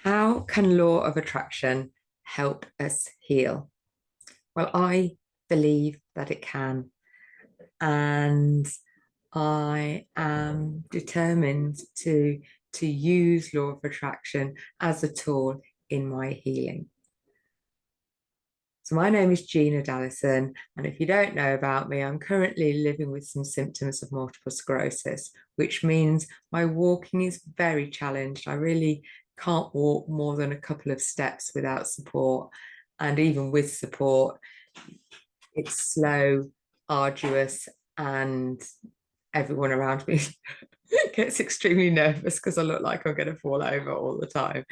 How can law of attraction help us heal? Well, I believe that it can, and I am determined to use law of attraction as a tool in my healing. So my name is Gina Dallison, and if you don't know about me, I'm currently living with some symptoms of multiple sclerosis, which means my walking is very challenged. I really can't walk more than a couple of steps without support, and even with support, it's slow, arduous, and everyone around me gets extremely nervous because I look like I'm going to fall over all the time.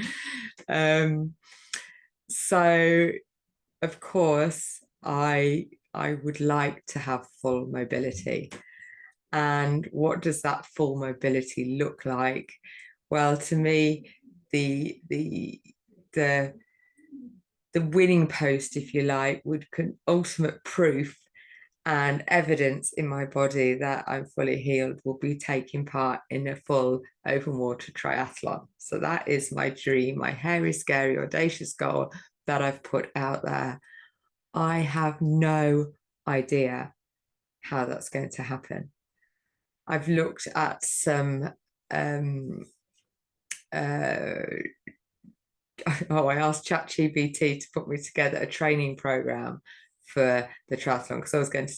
So of course, I would like to have full mobility. And what does that full mobility look like? Well, to me, the the winning post, if you like, would ultimate proof and evidence in my body that I'm fully healed will be taking part in a full open water triathlon. So that is my dream, my hairy, scary, audacious goal that I've put out there. I have no idea how that's going to happen. I've looked at some I asked ChatGPT to put me together a training program for the triathlon because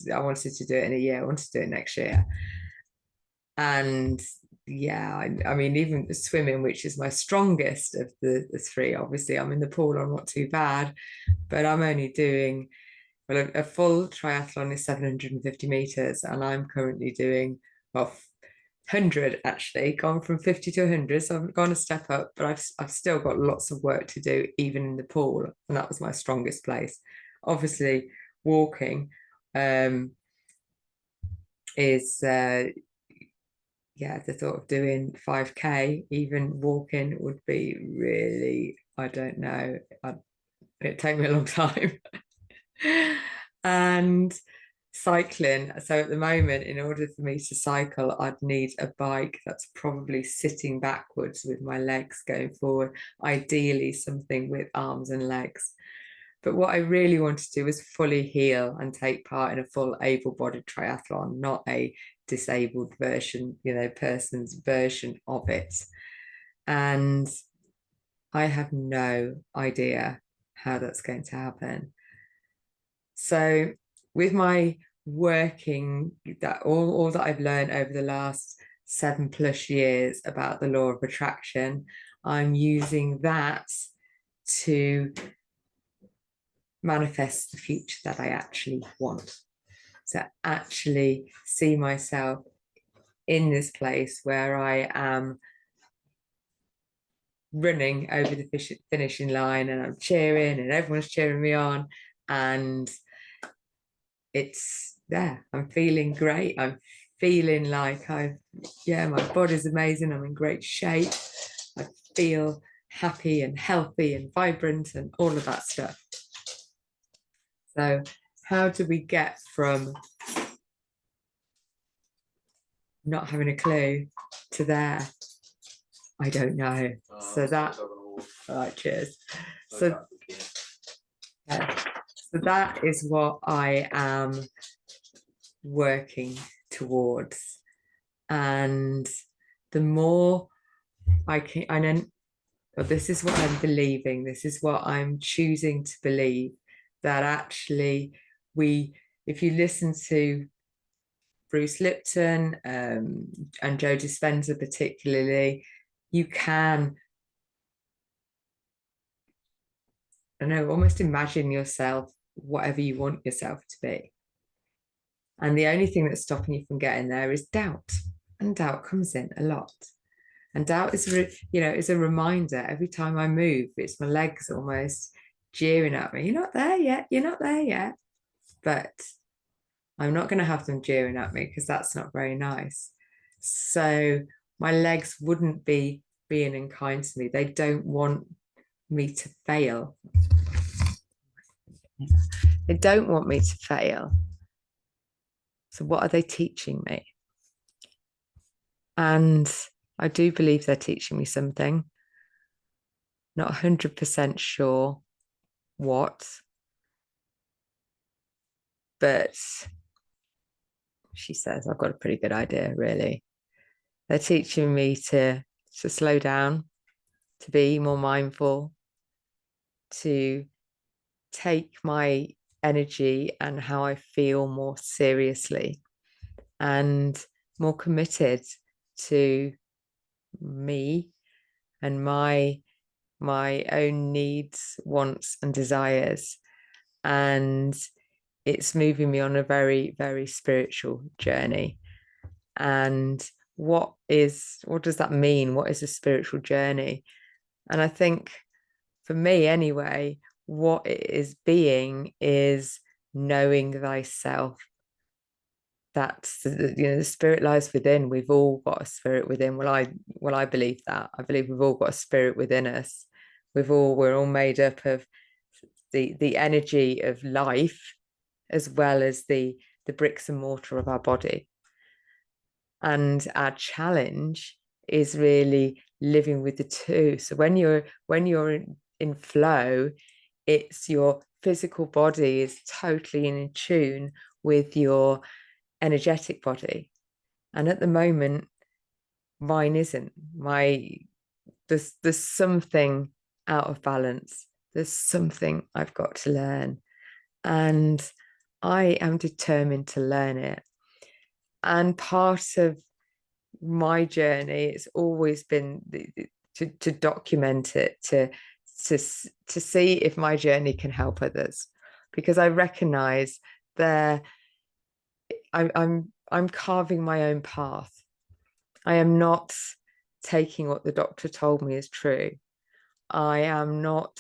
I wanted to do it in a year. I wanted to do it next year. And yeah, I mean, even swimming, which is my strongest of the three, obviously I'm in the pool, I'm not too bad, but I'm only doing, well, a full triathlon is 750 meters, and I'm currently doing, well, 100 actually, gone from 50 to 100. So I've gone a step up, but I've still got lots of work to do, even in the pool. And that was my strongest place. Obviously, walking is, yeah, the thought of doing 5K, even walking would be really, I don't know, it'd take me a long time. And cycling. So at the moment, in order for me to cycle, I'd need a bike that's probably sitting backwards with my legs going forward, ideally something with arms and legs. But what I really want to do is fully heal and take part in a full able-bodied triathlon, not a disabled version, person's version of it. And I have no idea how that's going to happen. So with my working, that all that I've learned over the last 7+ years about the law of attraction, I'm using that to manifest the future that I actually want. So actually see myself in this place where I am running over the finishing line and I'm cheering and everyone's cheering me on, and it's there. I'm feeling great. I'm feeling like my body's amazing. I'm in great shape. I feel happy and healthy and vibrant and all of that stuff. So how do we get from not having a clue to there? I don't know. So that, all right, cheers. So, so that is what I am working towards. And the more I can, I know, but this is what I'm believing, this is what I'm choosing to believe, that actually if you listen to Bruce Lipton and Joe Dispenza particularly, you can, I don't know, almost imagine yourself whatever you want yourself to be. And the only thing that's stopping you from getting there is doubt. And doubt comes in a lot. And doubt is, is a reminder. Every time I move, it's my legs almost jeering at me. You're not there yet. You're not there yet. But I'm not going to have them jeering at me because that's not very nice. So my legs wouldn't be being unkind to me. They don't want me to fail. They don't want me to fail. So what are they teaching me? And I do believe they're teaching me something. not 100% sure what, but she says I've got a pretty good idea, really. They're teaching me to slow down, to be more mindful, to take my energy and how I feel more seriously and more committed to me and my own needs, wants, and desires. And it's moving me on a very, very spiritual journey. And what does that mean? What is a spiritual journey? And I think for me anyway, what it is being is knowing thyself. That's the spirit lies within. We've all got a spirit within. I believe that. I believe we've all got a spirit within us. We're all made up of the energy of life as well as the bricks and mortar of our body. And our challenge is really living with the two. So when you're in flow, it's your physical body is totally in tune with your energetic body. And at the moment, mine isn't. There's something out of balance. There's something I've got to learn. And I am determined to learn it. And part of my journey, it's always been to document it, to see if my journey can help others, because I recognize that I'm carving my own path. I am not taking what the doctor told me is true. I am not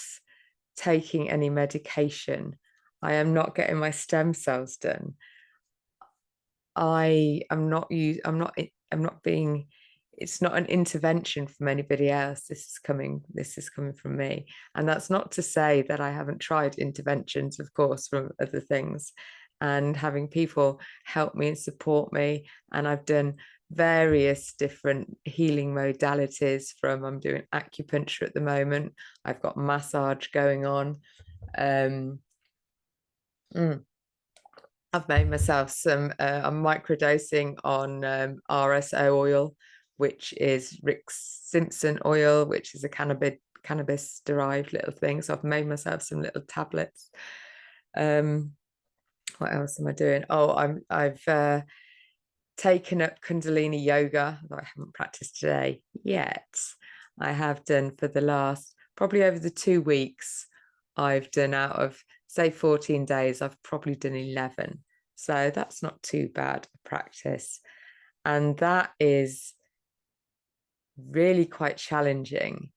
taking any medication. I am not getting my stem cells done. I'm not being, it's not an intervention from anybody else. This is coming from me. And that's not to say that I haven't tried interventions, of course, from other things, and having people help me and support me. And I've done various different healing modalities. I'm doing acupuncture at the moment. I've got massage going on. I've made myself some, I'm microdosing on RSO oil, which is Rick Simpson oil, which is a cannabis derived little thing. So I've made myself some little tablets. What else am I doing? Oh, I've taken up Kundalini yoga, though I haven't practiced today yet. I have done for the last, probably over the 2 weeks, I've done out of, say, 14 days, I've probably done 11. So that's not too bad a practice. And that is really quite challenging,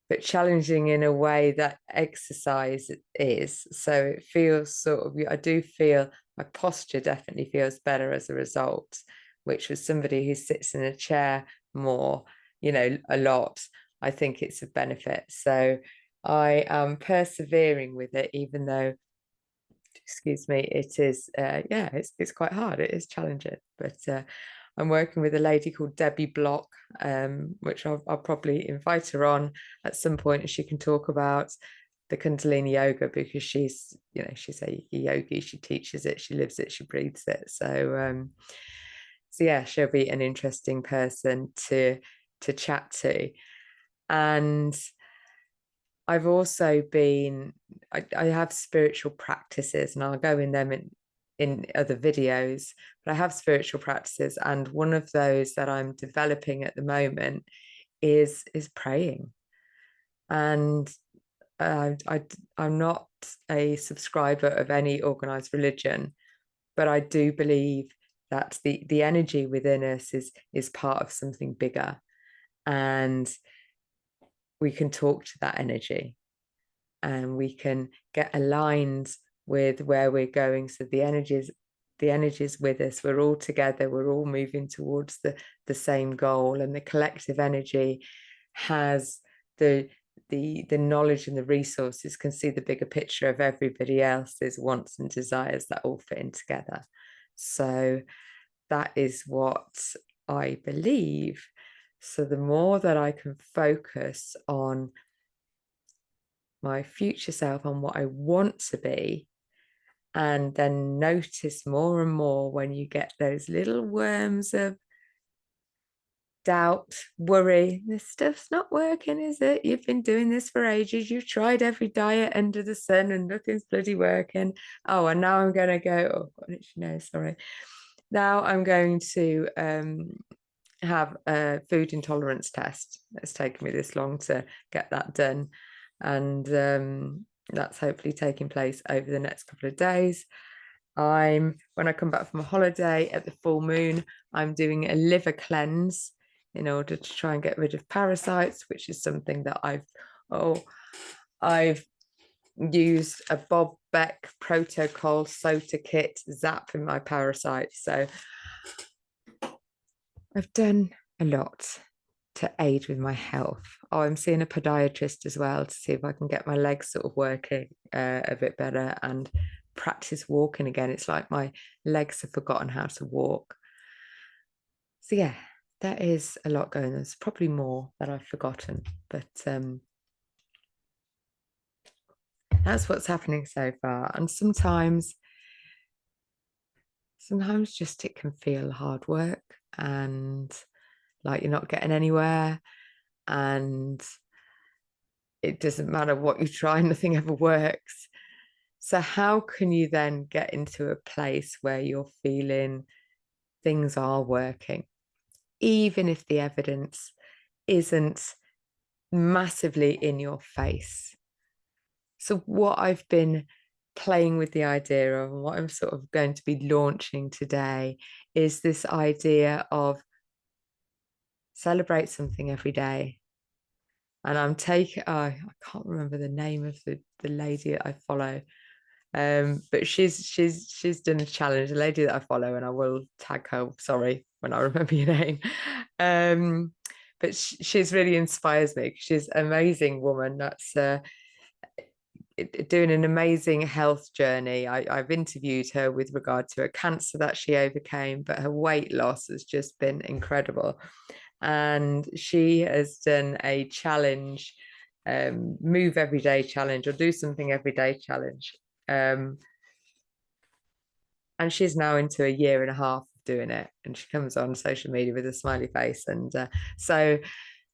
but challenging in a way that exercise is. So it feels sort of, I do feel my posture definitely feels better as a result, which was somebody who sits in a chair more, a lot. I think it's a benefit. So I am persevering with it, even though, excuse me, it is, it's quite hard. It is challenging, but I'm working with a lady called Debbie Block, which I'll probably invite her on at some point, and she can talk about the Kundalini yoga, because she's a yogi. She teaches it, she lives it, she breathes it. So yeah, she'll be an interesting person to chat to. And I've also I have spiritual practices, and I'll go in them in other videos, but I have spiritual practices, and one of those that I'm developing at the moment is praying. And I'm not a subscriber of any organized religion, but I do believe that the energy within us is part of something bigger, and we can talk to that energy, and we can get aligned with where we're going. So the energy's with us. We're all together. We're all moving towards the same goal, and the collective energy has the knowledge and the resources, can see the bigger picture of everybody else's wants and desires that all fit in together. So that is what I believe. So the more that I can focus on my future self and what I want to be, and then notice more and more when you get those little worms of doubt, worry. This stuff's not working, is it? You've been doing this for ages. You've tried every diet under the sun and nothing's bloody working. Oh, and now I'm going to go, no, sorry. Now I'm going to have a food intolerance test. It's taken me this long to get that done. And that's hopefully taking place over the next couple of days. When I come back from a holiday at the full moon, I'm doing a liver cleanse in order to try and get rid of parasites, which is something that I've used a Bob Beck protocol SOTA kit zap in my parasites. So I've done a lot to aid with my health. I'm seeing a podiatrist as well to see if I can get my legs sort of working a bit better and practice walking again. It's like my legs have forgotten how to walk. So yeah, there is a lot going on. There's probably more that I've forgotten, but that's what's happening so far. And sometimes just it can feel hard work and like you're not getting anywhere, and it doesn't matter what you try, nothing ever works. So how can you then get into a place where you're feeling things are working, even if the evidence isn't massively in your face? So what I've been playing with the idea of, and what I'm sort of going to be launching today, is this idea of celebrate something every day. And I'm taking, I can't remember the name of the lady that I follow, but she's done a challenge, a lady that I follow, and I will tag her, sorry, when I remember your name. But she's really inspires me. She's an amazing woman that's doing an amazing health journey. I've interviewed her with regard to a cancer that she overcame, but her weight loss has just been incredible. And she has done a challenge, move every day challenge, or do something every day challenge. And she's now into a year and a half of doing it. And she comes on social media with a smiley face. And so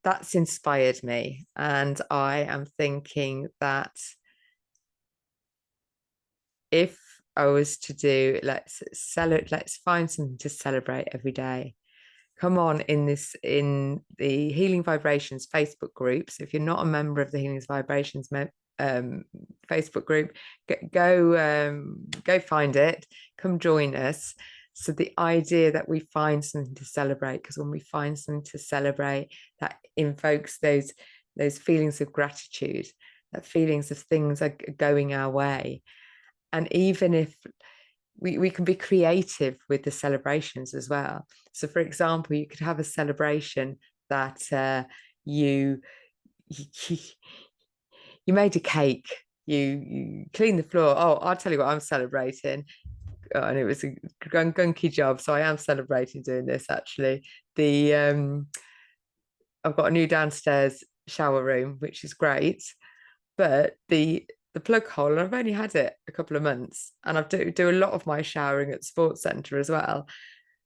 that's inspired me. And I am thinking that if I was to do, let's find something to celebrate every day. Come on in the Healing Vibrations Facebook group. So if you're not a member of the Healing Vibrations Facebook group, go find it, come join us. So the idea that we find something to celebrate, because when we find something to celebrate, that invokes those feelings of gratitude, that feelings of things are going our way. And even if we can be creative with the celebrations as well. So for example, you could have a celebration that you made a cake, you cleaned the floor. Oh, I'll tell you what I'm celebrating. Oh, and it was a gunky job, so I am celebrating doing this actually. I've got a new downstairs shower room, which is great, but the plug hole, and I've only had it a couple of months, and I do a lot of my showering at sports centre as well.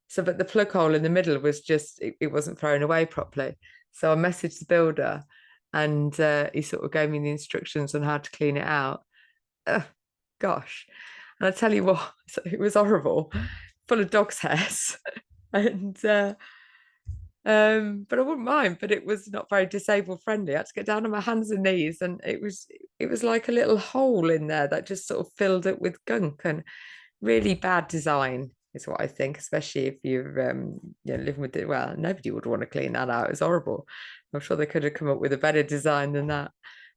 So, but the plug hole in the middle was just, it wasn't thrown away properly. So I messaged the builder, and he sort of gave me the instructions on how to clean it out. Gosh. And I tell you what, it was horrible, full of dog's hairs. And but I wouldn't mind, but it was not very disabled friendly. I had to get down on my hands and knees, and it was like a little hole in there that just sort of filled it with gunk, and really bad design is what I think, especially if you're living with it. Well, nobody would want to clean that out. It's horrible. I'm sure they could have come up with a better design than that.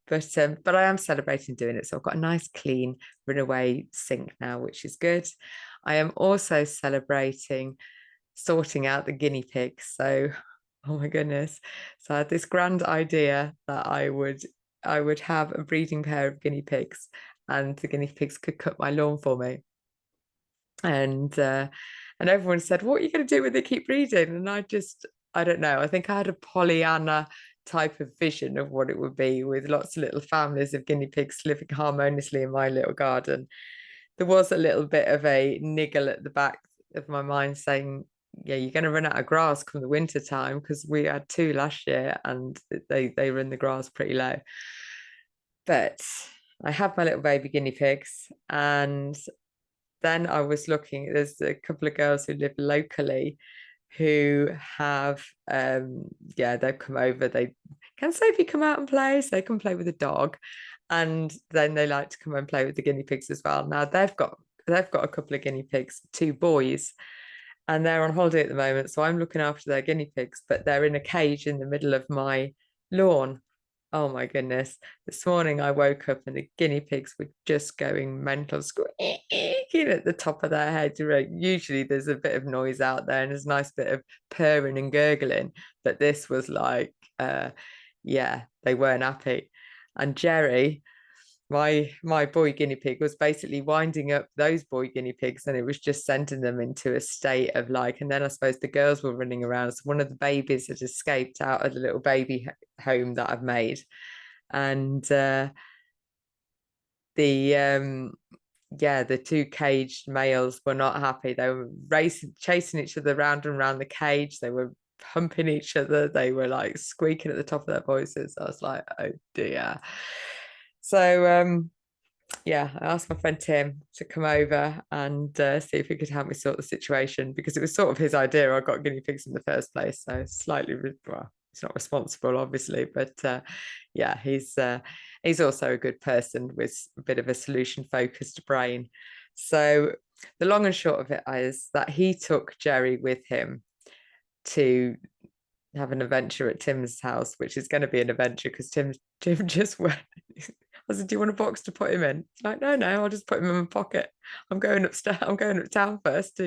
But I am celebrating doing it. So I've got a nice clean runaway sink now, which is good. I am also celebrating sorting out the guinea pigs. So, oh my goodness. So I had this grand idea that I would have a breeding pair of guinea pigs, and the guinea pigs could cut my lawn for me. And everyone said, what are you going to do when they keep breeding? And I don't know. I think I had a Pollyanna type of vision of what it would be, with lots of little families of guinea pigs living harmoniously in my little garden. There was a little bit of a niggle at the back of my mind saying, yeah, you're going to run out of grass come the winter time, because we had 2 last year and they run the grass pretty low. But I have my little baby guinea pigs, and then I was looking, there's a couple of girls who live locally who have they've come over. They can Sophie come out and play, so they can play with the dog, and then they like to come and play with the guinea pigs as well. Now they've got a couple of guinea pigs, 2 boys, and they're on holiday at the moment, so I'm looking after their guinea pigs, but they're in a cage in the middle of my lawn. Oh my goodness. This morning I woke up and the guinea pigs were just going mental, squeaking at the top of their heads. Usually there's a bit of noise out there and there's a nice bit of purring and gurgling, but this was like, they weren't happy. And Jerry, my boy guinea pig, was basically winding up those boy guinea pigs, and it was just sending them into a state of like, and then I suppose the girls were running around. So one of the babies had escaped out of the little baby home that I've made, and the 2 caged males were not happy. They were chasing each other round and round the cage. They were humping each other. They were like squeaking at the top of their voices. I was like, oh dear. So I asked my friend Tim to come over and see if he could help me sort the situation, because it was sort of his idea. I got guinea pigs in the first place, so slightly, well, he's not responsible, obviously, but he's also a good person with a bit of a solution-focused brain. So the long and short of it is that he took Jerry with him to have an adventure at Tim's house, which is going to be an adventure because Tim just went. I said, do you want a box to put him in? He's like, no, I'll just put him in my pocket. I'm going upstairs. I'm going uptown first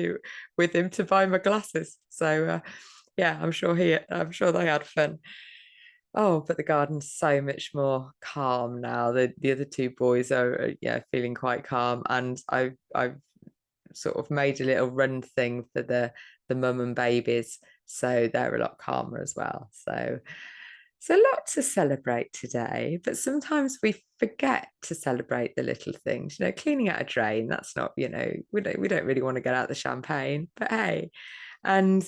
with him to buy my glasses. So I'm sure they had fun. Oh, but the garden's so much more calm now. The other 2 boys are feeling quite calm, and I've sort of made a little run thing for the mum and babies, so they're a lot calmer as well. So a lot to celebrate today, but sometimes we forget to celebrate the little things. Cleaning out a drain, that's not, we don't really want to get out the champagne, but hey. And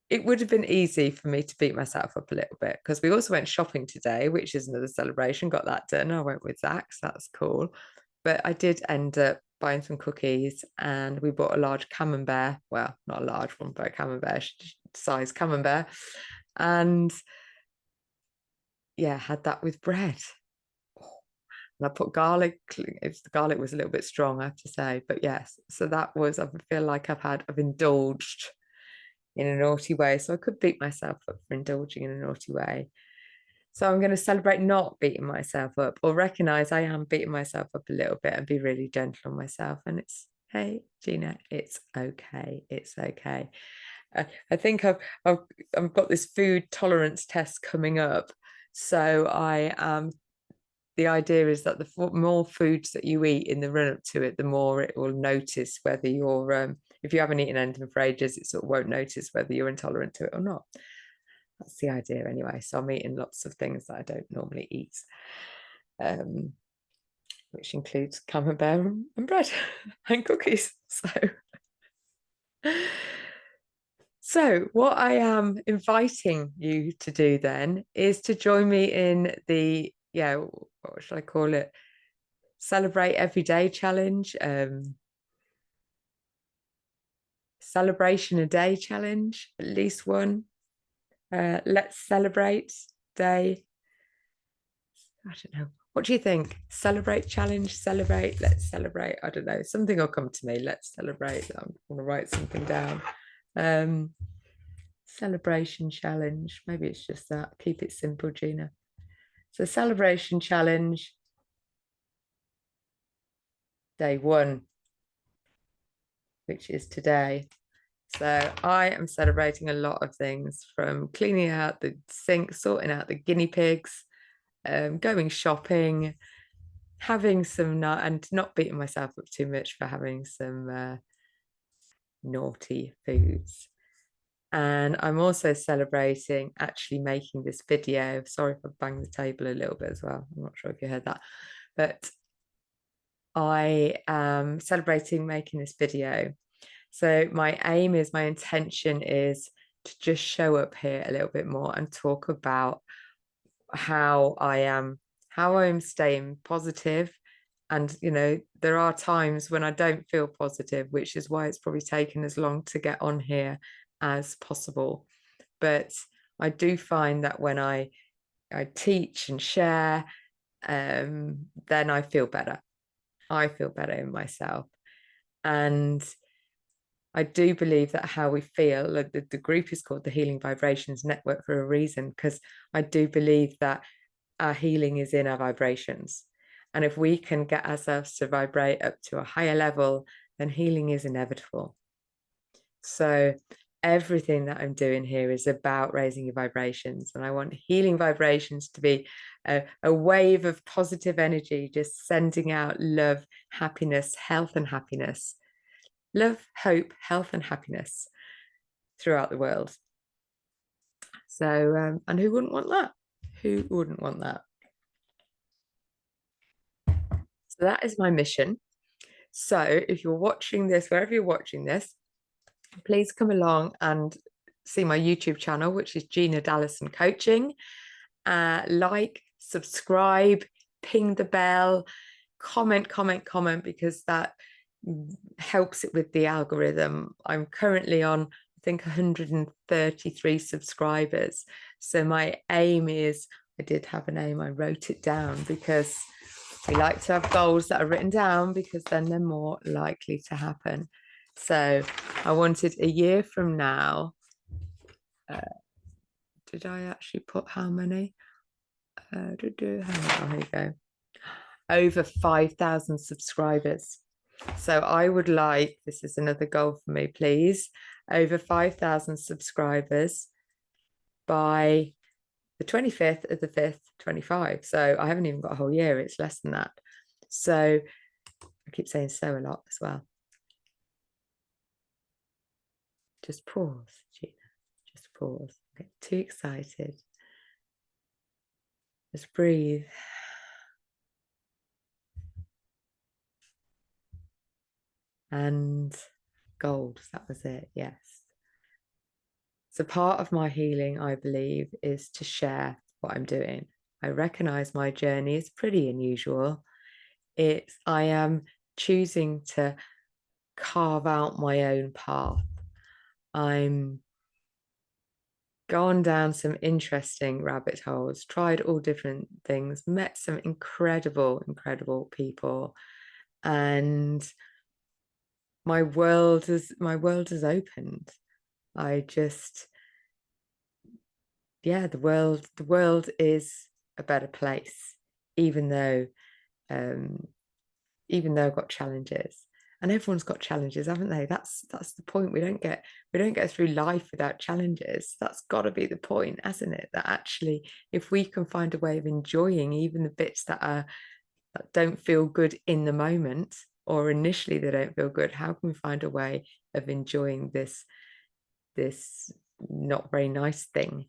it would have been easy for me to beat myself up a little bit, because we also went shopping today, which is another celebration. Got that done. I went with Zach, so that's cool. But I did end up buying some cookies, and we bought a large camembert. Well, not a large one, but a camembert size camembert. And had that with bread. And I put garlic. The garlic was a little bit strong, I have to say. But yes, so that was, I feel like I've indulged in a naughty way. So I could beat myself up for indulging in a naughty way. So I'm going to celebrate not beating myself up, or recognize I am beating myself up a little bit, and be really gentle on myself. And it's, hey, Gina, it's okay. It's okay. I think I've got this food tolerance test coming up. So the idea is that the more foods that you eat in the run up to it, the more it will notice whether you're, if you haven't eaten anything for ages, it sort of won't notice whether you're intolerant to it or not. That's the idea anyway. So I'm eating lots of things that I don't normally eat, which includes camembert and bread and cookies. So what I am inviting you to do then is to join me in the, what should I call it? Celebrate Everyday Challenge, Celebration a Day Challenge, at least one. Let's Celebrate Day. I don't know. What do you think? Celebrate challenge, celebrate, let's celebrate. I don't know. Something will come to me. Let's celebrate. I'm going to write something down. Celebration challenge. Maybe it's just that. Keep it simple, Gina. So celebration challenge. Day 1, which is today. So I am celebrating a lot of things, from cleaning out the sink, sorting out the guinea pigs, going shopping, having some and not beating myself up too much for having some naughty foods. And I'm also celebrating actually making this video. Sorry if I banged the table a little bit as well. I'm not sure if you heard that, but I am celebrating making this video. So my aim is, my intention is to just show up here a little bit more and talk about how I'm staying positive. And, you know, there are times when I don't feel positive, which is why it's probably taken as long to get on here as possible. But I do find that when I teach and share, then I feel better. I feel better in myself. And I do believe that how we feel, the group is called the Healing Vibrations Network for a reason, because I do believe that our healing is in our vibrations. And if we can get ourselves to vibrate up to a higher level, then healing is inevitable. So everything that I'm doing here is about raising your vibrations. And I want healing vibrations to be a wave of positive energy, just sending out love, happiness, health, and happiness. Love, hope, health, and happiness throughout the world. So, and who wouldn't want that? Who wouldn't want that? So that is my mission. So if you're watching this, wherever you're watching this, please come along and see my YouTube channel, which is Gina Dallison Coaching. Like, subscribe, ping the bell, comment, because that helps it with the algorithm. I'm currently on, I think, 133 subscribers. So my aim is, I did have an aim, I wrote it down because we like to have goals that are written down because then they're more likely to happen. So I wanted a year from now. Did I actually put how many? How many? Oh, here you go. Over 5,000 subscribers. So I would like, this is another goal for me, please, over 5,000 subscribers by the 25th of the 5th, 25. So I haven't even got a whole year. It's less than that. So I keep saying so a lot as well. Just pause, Gina. Just pause. I get too excited. Just breathe. And gold, that was it, yes. So part of my healing, I believe, is to share what I'm doing. I recognize my journey is pretty unusual. I am choosing to carve out my own path. I'm gone down some interesting rabbit holes, tried all different things, met some incredible people, and my world has opened. I just, yeah, the world is a better place, even though I've got challenges. And everyone's got challenges, haven't they? That's the point. We don't get through life without challenges. That's got to be the point, hasn't it? That actually, if we can find a way of enjoying even the bits that don't feel good in the moment, or initially they don't feel good, how can we find a way of enjoying this not very nice thing?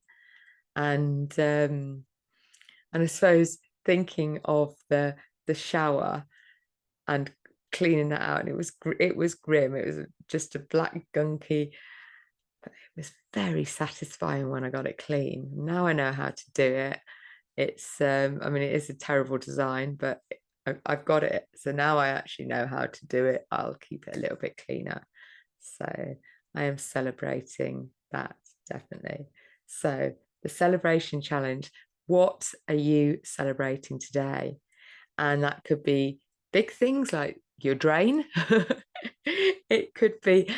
And I suppose thinking of the shower and cleaning that out, and it was grim. It was just a black gunky, but it was very satisfying when I got it clean. Now I know how to do it. It's I mean, it is a terrible design, but I've got it, so now I actually know how to do it. I'll keep it a little bit cleaner. So I am celebrating that, definitely. So the celebration challenge, what are you celebrating today? And that could be big things like your drain. It could be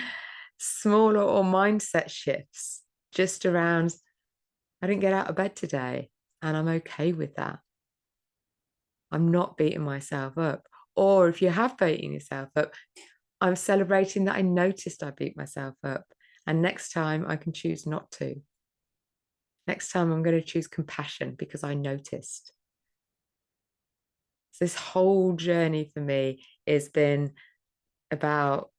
smaller or mindset shifts just around, I didn't get out of bed today and I'm okay with that. I'm not beating myself up. Or if you have beaten yourself up, I'm celebrating that I noticed I beat myself up. And next time I can choose not to. Next time I'm going to choose compassion because I noticed. So this whole journey for me has been about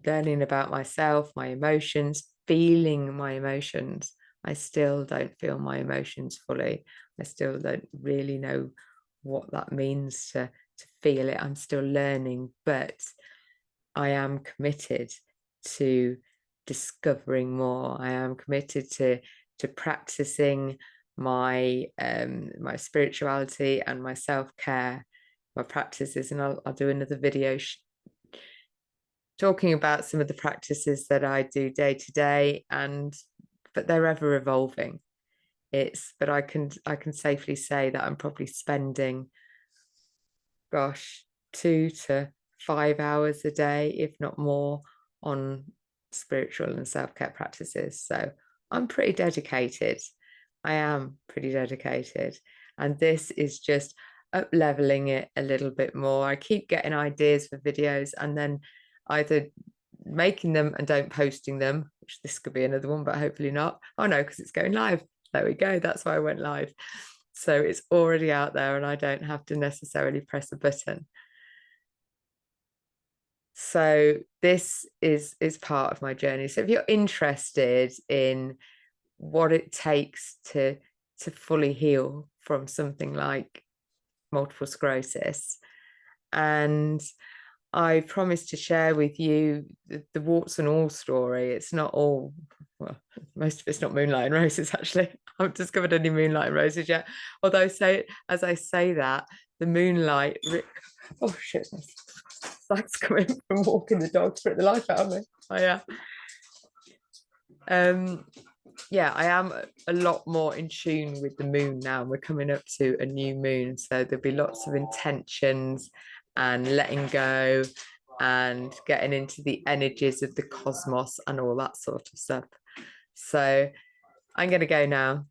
learning about myself, my emotions, feeling my emotions. I still don't feel my emotions fully. I still don't really know what that means to feel it. I'm still learning, but I am committed to discovering more. I am committed to practicing my spirituality and my self-care, my practices, and I'll do another video talking about some of the practices that I do day to day, and but they're ever evolving. But I can safely say that I'm probably spending, gosh, 2 to 5 hours a day, if not more, on spiritual and self-care practices. So I'm pretty dedicated. I am pretty dedicated. And this is just up leveling it a little bit more. I keep getting ideas for videos and then either making them and don't posting them, which this could be another one, but hopefully not. Oh no, because it's going live. There we go. That's why I went live. So it's already out there and I don't have to necessarily press a button. So this is part of my journey. So if you're interested in what it takes to fully heal from something like multiple sclerosis, and I promised to share with you the warts and all story. It's not all, well, most of it's not moonlight and roses, actually. I haven't discovered any moonlight and roses yet. Although, as I say that, the moonlight, oh shit, that's coming from walking the dog, through the life out of me. Oh yeah. Yeah, I am a lot more in tune with the moon now. We're coming up to a new moon, so there'll be lots of intentions and letting go and getting into the energies of the cosmos and all that sort of stuff. So I'm going to go now.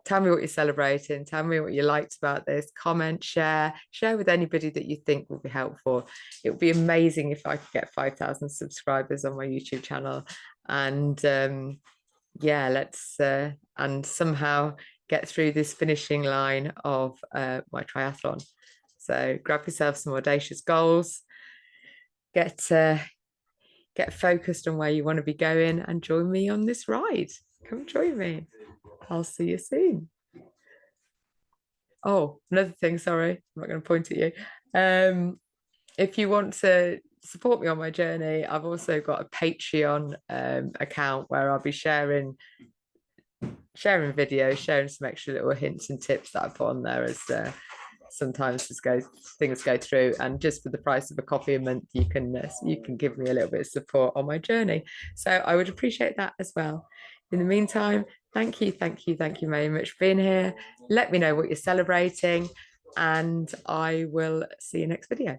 Tell me what you're celebrating. Tell me what you liked about this. Comment, share with anybody that you think will be helpful. It would be amazing if I could get 5,000 subscribers on my YouTube channel. And yeah, let's and somehow get through this finishing line of my triathlon. So grab yourself some audacious goals, get focused on where you want to be going, and join me on this ride. Come join me. I'll see you soon. Oh, another thing, sorry, I'm not going to point at you. If you want to support me on my journey, I've also got a Patreon account where I'll be sharing videos, sharing some extra little hints and tips that I put on there as sometimes things go through, and just for the price of a coffee a month, you can give me a little bit of support on my journey. So I would appreciate that as well. In the meantime, thank you very much for being here. Let me know what you're celebrating, and I will see you next video.